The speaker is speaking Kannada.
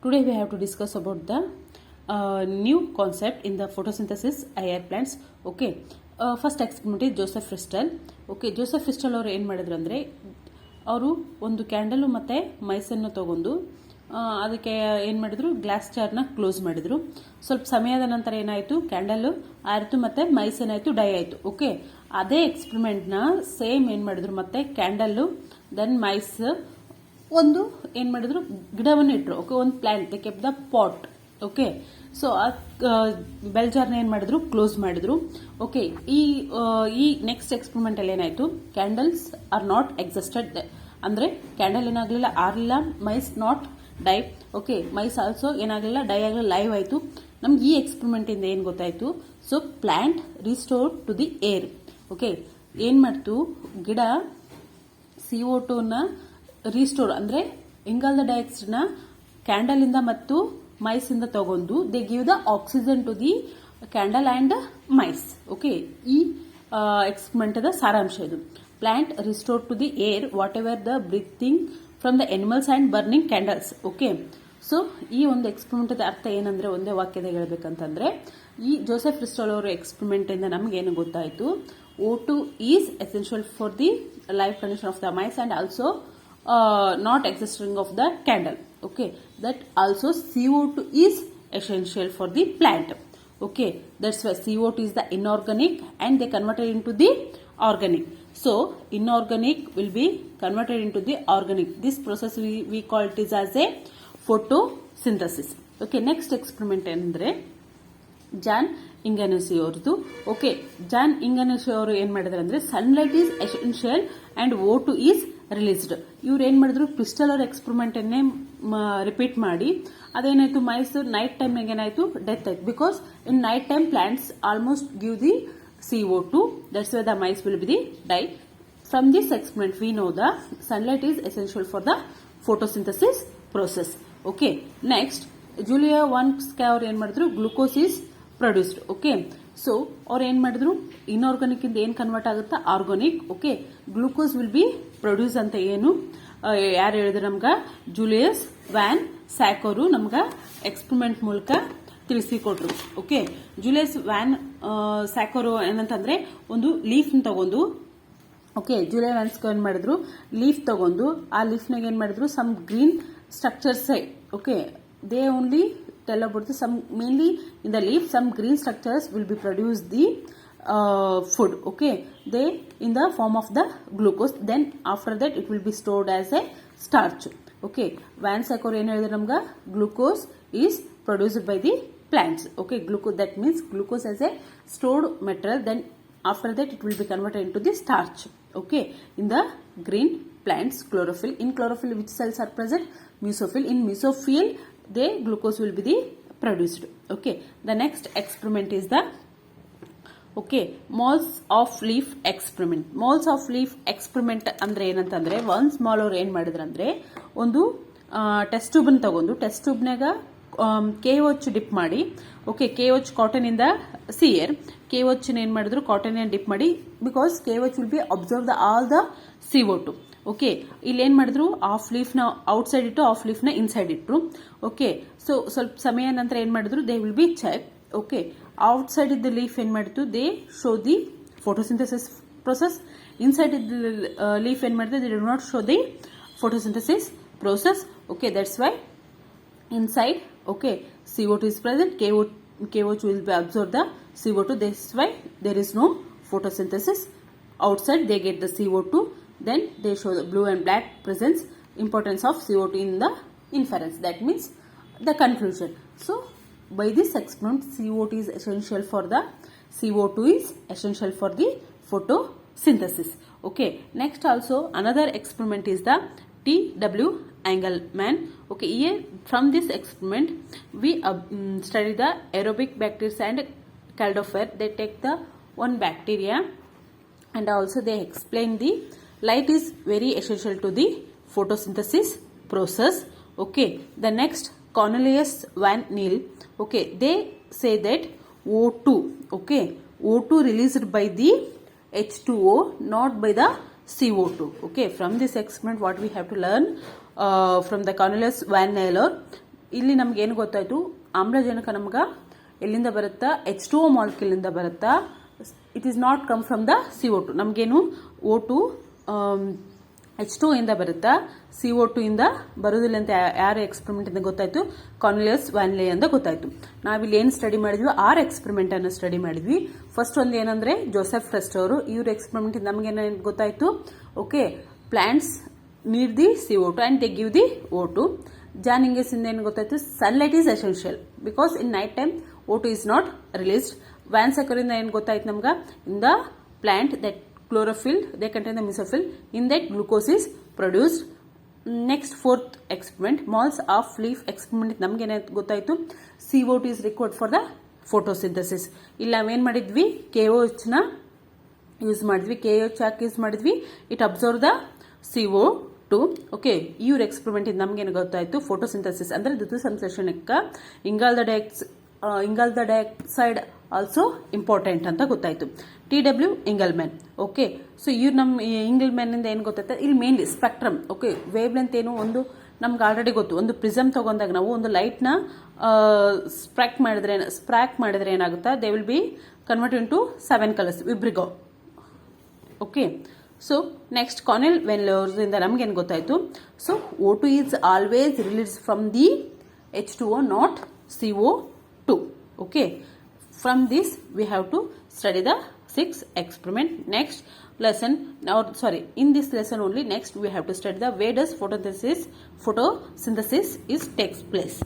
Today we have to discuss about the new concept in the photosynthesis air plants. Okay, first experiment is Joseph Fristel. Okay, Joseph Fristel ಅವರು ಏನು ಮಾಡಿದ್ರು ಅಂದರೆ ಅವರು ಒಂದು ಕ್ಯಾಂಡಲು ಮತ್ತು ಮೈಸನ್ನು ತಗೊಂಡು ಅದಕ್ಕೆ ಏನು ಮಾಡಿದ್ರು, ಗ್ಲಾಸ್ ಜಾರ್ನ ಕ್ಲೋಸ್ ಮಾಡಿದ್ರು. ಸ್ವಲ್ಪ ಸಮಯದ ನಂತರ ಏನಾಯಿತು, ಕ್ಯಾಂಡಲ್ ಆಯಿತು ಮತ್ತು ಮೈಸ್ ಏನಾಯಿತು, ಡೈ ಆಯಿತು. ಓಕೆ, ಅದೇ ಎಕ್ಸ್ಪೆರಿಮೆಂಟ್ನ ಸೇಮ್ ಏನು ಮಾಡಿದ್ರು, ಮತ್ತೆ ಕ್ಯಾಂಡಲ್ಲು ದೆನ್ ಮೈಸ್ ಒಂದು ಏನು ಮಾಡಿದ್ರು, ಗಿಡವನ್ನು ಇಟ್ಟರು. ಓಕೆ, ಒಂದು plant they kept the pot. Okay, so ಆ ಬೆಲ್ ಜಾರ್ನ ಏನು ಮಾಡಿದ್ರು, ಕ್ಲೋಸ್ ಮಾಡಿದ್ರು. ಓಕೆ, ಈ ನೆಕ್ಸ್ಟ್ ಎಕ್ಸ್ಪೆರಿಮೆಂಟ್ ಅಲ್ಲಿ ಏನಾಯಿತು, ಕ್ಯಾಂಡಲ್ಸ್ ಆರ್ ನಾಟ್ ಎಕ್ಸಿಸ್ಟೆಡ್, ಅಂದ್ರೆ ಕ್ಯಾಂಡಲ್ ಏನಾಗಲಿಲ್ಲ, ಆರ್ಲಿಲ್ಲ, mice not die. Okay, mice also ಏನಾಗಲಿಲ್ಲ, ಡೈ ಆಗಲಿಲ್ಲ, ಲೈವ್ ಆಯಿತು. ನಮ್ಗೆ ಈ ಎಕ್ಸ್ಪೆರಿಮೆಂಟ್ ಇಂದ ಏನು ಗೊತ್ತಾಯಿತು, so plant restore to the air. Okay, ಏನು ಮಾಡ್ತು, ಗಿಡ CO2 ರಿಸ್ಟೋರ್ ಅಂದ್ರೆ ಇಂಗಾಲದ ಡೈಆಕ್ಸೈಡ್ ನ ಕ್ಯಾಂಡಲ್ ಇಂದ ಮತ್ತು ಮೈಸ್ ಇಂದ ತಗೊಂಡು they give the oxygen to the candle and mice. Okay, ಈ ಎಕ್ಸ್ಪೆರಿಮೆಂಟ್ ದ ಸಾರಾಂಶ ಇದು. Plant restore to the air whatever the breathing from the animals and burning candles. Okay, so ಈ ಒಂದು ಎಕ್ಸ್ಪೆರಿಮೆಂಟ್ ಅರ್ಥ ಏನಂದ್ರೆ, ಒಂದೇ ವಾಕ್ಯದಾಗ ಹೇಳ್ಬೇಕಂತಂದ್ರೆ, ಈ ಜೋಸೆಫ್ ಕ್ರಿಸ್ಟಲ್ ಅವರ ಎಕ್ಸ್ಪೆರಿಮೆಂಟ್ ಇಂದ ನಮ್ಗೆ ಏನು ಗೊತ್ತಾಯ್ತು, O2 is essential for the life condition of the mice and also not existing of the candle. Okay, that also CO2 is essential for the plant. Okay, that's why CO2 is the inorganic and they converted into the organic. So inorganic will be converted into the organic. This process we call it is as a photosynthesis. Okay, next experiment ಅಂದ್ರೆ ಜಾನ್ ಇಂಗನಸಿ ಅವರದು. ಓಕೆ, ಜಾನ್ ಇಂಗನಸಿ ಅವರು ಏನ್ ಮಾಡಿದ್ರು ಅಂದ್ರೆ, sunlight is essential and O2 is released. ಇವ್ರು ಏನ್ ಮಾಡಿದ್ರು, ಕ್ರಿಸ್ಟಲ್ ಅವರ ಎಕ್ಸ್ಪೆರಿಮೆಂಟ್ ಅನ್ನೇ ರಿಪೀಟ್ ಮಾಡಿ ಅದೇನಾಯ್ತು, ಮೈಸ್ ನೈಟ್ ಟೈಮ್ ಏನಾಯ್ತು, ಡೆತ್ ಆಯ್ತು. Because in night time plants almost give the CO2, that's why the mice will be the die. From this experiment we know the sunlight is essential for the photosynthesis process. Okay, next Julius von Sachs ಅವ್ರು ಏನ್ ಮಾಡಿದ್ರು, glucose is produced. Okay, so ಅವ್ರು ಏನ್ ಮಾಡಿದ್ರು, ಇನ್ಆರ್ಗಾನಿಕ್ ಇಂದ ಏನ್ ಕನ್ವರ್ಟ್ ಆಗುತ್ತಾ, organic. Okay, glucose will be produce ಅಂತ ಏನು ಯಾರು ಹೇಳಿದ್ರು ನಮ್ಗ, ಜೂಲಿಯಸ್ ವ್ಯಾನ್ ಸ್ಯಾಕ್ ಅವರು ನಮ್ಗ ಎಕ್ಸ್ಪೆರಿಮೆಂಟ್ ಮೂಲಕ ತಿಳಿಸಿಕೊಟ್ರು. ಓಕೆ, ಜೂಲಿಯಸ್ ವ್ಯಾನ್ ಸ್ಯಾಕ್ ಅವರು ಏನಂತಂದ್ರೆ, ಒಂದು ಲೀಫ್ ತಗೊಂಡು, ಓಕೆ, ಜೂಲಿಯಾ ವ್ಯಾನ್ ಸ್ಯಾಕ್ ಏನ್ ಮಾಡಿದ್ರು, ಲೀಫ್ ತಗೊಂಡು ಆ ಲೀಫ್ ನಾಗ ಏನ್ ಮಾಡಿದ್ರು, some green structures. Okay, they only tell about the some, mainly in the leaf some green structures will be produce the food. Okay, they in the form of the glucose, then after that it will be stored as a starch. Okay, Van Sacor ಏನು ಹೇಳಿದ್ರು ನಮ್ಗೆ, glucose is produced by the plants. Okay, glucose, that means glucose as a stored material, then after that it will be converted into the starch. Okay, in the green plants, chlorophyll. In chlorophyll which cells are present, mesophyll. In mesophyll the glucose will be the produced. Okay, the next experiment is the moles of leaf experiment. Moles of leaf experiment ಅಂದ್ರೆ ಏನಂತಂದ್ರೆ, ಒನ್ ಸ್ಮಾಲ್ ಅವ್ರು ಏನ್ ಮಾಡಿದ್ರು ಅಂದ್ರೆ, ಒಂದು ಟೆಸ್ಟ್ ಟ್ಯೂಬ್ ತಗೊಂಡು ಟೆಸ್ಟ್ ಟ್ಯೂಬ್ನಾಗ KOH ಡಿಪ್ ಮಾಡಿ, ಓಕೆ, KOH ಕಾಟನ್ ಇಂದ ಸಿಯರ್, KOH ಏನ್ ಮಾಡಿದ್ರು, ಕಾಟನ್ ಡಿಪ್ ಮಾಡಿ, because KOH will be observe the all the CO2. Okay, ಇಲ್ಲಿ ಏನ್ ಮಾಡಿದ್ರು, ಆಫ್ ಲೀಫ್ ನ ಔಟ್ ಸೈಡ್ ಇಟ್ಟು ಆಫ್ ಲೀಫ್ ನ ಇನ್ಸೈಡ್ ಇಟ್ರು. ಓಕೆ, ಸೊ ಸ್ವಲ್ಪ ಸಮಯ ನಂತರ ಏನ್ ಮಾಡಿದ್ರು, they will be check. Okay, outside ಇದ್ದ ಲೀಫ್ ಏನ್ ಮಾಡಿದ್ರು, they show the photosynthesis process. Inside ಇದ್ದ ಲೀಫ್ ಏನ್ ಮಾಡಿದ್ರು, they do not show the photosynthesis process. Okay, that's why inside, okay, CO2 is present, KOH will be absorb the CO2, that's why there is no photosynthesis. Outside they get the CO2, then they show the blue and black presence, importance of CO2 in the inference, that means the conclusion. So by this experiment, CO2 is essential for the photosynthesis. Okay, next also another experiment is the T.W. Engelmann. Okay, here from this experiment we study the aerobic bacteria and caldophore. They take the one bacteria and also they explain the light is very essential to the photosynthesis process. Okay, the next Cornelius Van Niel. Okay, they say that O2. Okay, O2 released by the H2O, not by the CO2. Okay, from this experiment what we have to learn from the Cornelius Van Niel, ಇಲ್ಲಿ ನಮ್ಗೆ ಏನು ಗೊತ್ತಾಯ್ತು, ಆಮ್ಲಜನಕ ನಮ್ಗೆ ಎಲ್ಲಿಂದ ಬರುತ್ತಾ, H2O ಮಾಲಿಕ್ಯೂಲ್ ಇಂದ ಬರುತ್ತಾ. It is not come from the CO2. ನಮಗೇನು O2 H2O ಇಂದ ಬರುತ್ತಾ, CO2 ಇಂದ ಬರುವುದಿಲ್ಲ ಅಂತ ಯಾರು ಎಕ್ಸ್ಪೆರಿಮೆಂಟ್ ಇಂದ ಗೊತ್ತಾಯ್ತು, ಕಾರ್ನೆಲಿಯಸ್ ವ್ಯಾನ್ಲೆ ಅಂತ ಗೊತ್ತಾಯ್ತು. ನಾವಿಲ್ಲಿ ಏನು ಸ್ಟಡಿ ಮಾಡಿದ್ವಿ, 6 ಎಕ್ಸ್ಪೆರಿಮೆಂಟ್ ಅನ್ನು ಸ್ಟಡಿ ಮಾಡಿದ್ವಿ. ಫಸ್ಟ್ ಒಂದು ಏನಂದ್ರೆ ಜೋಸೆಫ್ ಫ್ರೆಸ್ಟ್ ಅವರು, ಇವ್ರ ಎಕ್ಸ್ಪೆರಿಮೆಂಟ್ ನಮ್ಗೇನು ಗೊತ್ತಾಯ್ತು, okay, plants need the CO2 and they give the O2. Jan Ingenhousz ಇಂದ ಏನು ಗೊತ್ತಾಯ್ತು, sunlight is essential because in night time O2 is not released. Von ಸೈಕರ್ ಇಂದ ಏನು ಗೊತ್ತಾಯ್ತು ನಮ್ಗೆ, in the plant that chlorophyll, they contain the mesophyll, in that glucose is produced. Next, fourth experiment, moles of leaf experiment, ನಮ್ಗೆ ಏನಾಯ್ತು ಗೊತ್ತಾಯ್ತು, CO2 is required for the photosynthesis. ಇಲ್ಲಿ ನಾವೇನು ಮಾಡಿದ್ವಿ, KOH ನ ಯೂಸ್ ಮಾಡಿದ್ವಿ. KOH ಯಾಕೆ ಯೂಸ್ ಮಾಡಿದ್ವಿ, it observe the CO2. Okay, ಇವ್ರ ಎಕ್ಸ್ಪೆರಿಮೆಂಟ್ ಇಂದ ನಮ್ಗೆ ಏನು ಗೊತ್ತಾಯ್ತು, ಫೋಟೋಸಿಂಥಸಿಸ್ ಅಂದ್ರೆ ದ್ಯುತಿ ಸಂಶ್ಲೇಷಣಕ್ಕೆ ಇಂಗಾಲದ ಡೈಆಕ್ಸೈಡ್ ಆಲ್ಸೋ ಇಂಪಾರ್ಟೆಂಟ್ ಅಂತ ಗೊತ್ತಾಯ್ತು. TW ಇಂಗಲ್ಮ್ಯಾನ್. ಓಕೆ, ಸೊ ಇವ್ರು ನಮ್ಮ ಇಂಗಲ್ಮ್ಯಾನ್ ಇಂದ ಏನು ಗೊತ್ತಾಯ್ತು, ಇಲ್ಲಿ mainly spectrum. Okay, wave length ಏನು, ಒಂದು ನಮ್ಗೆ ಆಲ್ರೆಡಿ ಗೊತ್ತು, ಒಂದು ಪ್ರಿಸಮ್ ತಗೊಂಡಾಗ ನಾವು ಒಂದು ಲೈಟ್ ನ ಸ್ಪ್ರಾಕ್ ಮಾಡಿದ್ರೆ ಏನಾಗುತ್ತಾ, they will be convert into 7 colours, ವಿಬ್ರಿಗೋ. Okay, so next Cornelis van Niel ಇಂದ ನಮ್ಗೆ ಏನು ಗೊತ್ತಾಯ್ತು, so O2 is always release from the H2O, not CO2. Okay, from this we have to study the 6 experiment. Next lesson, in this lesson only, next we have to study the way does photosynthesis is takes place.